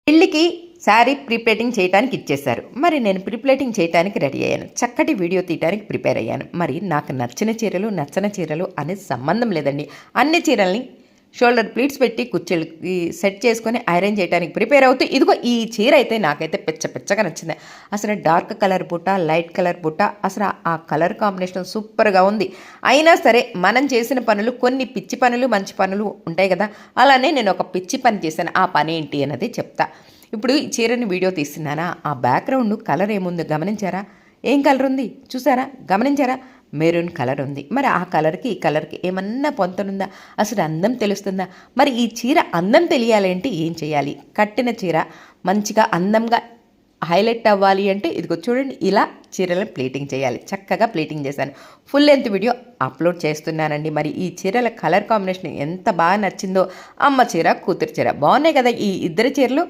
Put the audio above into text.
పెళ్ళికి శారీ ప్రీప్లేటింగ్ చేయడానికి ఇచ్చేశారు. మరి నేను ప్రీప్లేటింగ్ చేయడానికి రెడీ అయ్యాను. చక్కటి వీడియో తీయడానికి ప్రిపేర్ అయ్యాను. మరి నాకు నచ్చిన చీరలు, నచ్చని చీరలు అనేది సంబంధం లేదండి. అన్ని చీరల్ని షోల్డర్ ప్లీట్స్ పెట్టి కుర్చీలకి సెట్ చేసుకొని ఐరన్ చేయడానికి ప్రిపేర్ అవుతూ ఇదిగో ఈ చీర అయితే నాకైతే పిచ్చగా నచ్చింది. అసలు డార్క్ కలర్ బుట్ట, లైట్ కలర్ బుట్ట, అసలు ఆ కలర్ కాంబినేషన్ సూపర్గా ఉంది. అయినా సరే మనం చేసిన పనులు కొన్ని పిచ్చి పనులు, మంచి పనులు ఉంటాయి కదా. అలానే నేను ఒక పిచ్చి పని చేశాను. ఆ పని ఏంటి అన్నది చెప్తా. ఇప్పుడు ఈ చీరని వీడియో తీస్తున్నానా, ఆ బ్యాక్గ్రౌండ్ కలర్ ఏముంది గమనించారా? ఏం కలర్ ఉంది చూసారా? గమనించారా? మెరూన్ కలర్ ఉంది. మరి ఆ కలర్కి ఈ కలర్కి ఏమన్నా పొంతనుందా? అసలు అందం తెలుస్తుందా? మరి ఈ చీర అందం తెలియాలంటే ఏం చేయాలి? కట్టిన చీర మంచిగా అందంగా హైలైట్ అవ్వాలి అంటే ఇదిగో చూడండి, ఇలా చీరలను ప్లేటింగ్ చేయాలి. చక్కగా ప్లేటింగ్ చేశాను. ఫుల్ లెంత్ వీడియో అప్లోడ్ చేస్తున్నానండి. మరి ఈ చీరల కలర్ కాంబినేషన్ ఎంత బాగా నచ్చిందో. అమ్మ చీర, కూతురు చీర బాగున్నాయి కదా ఈ ఇద్దరు చీరలు.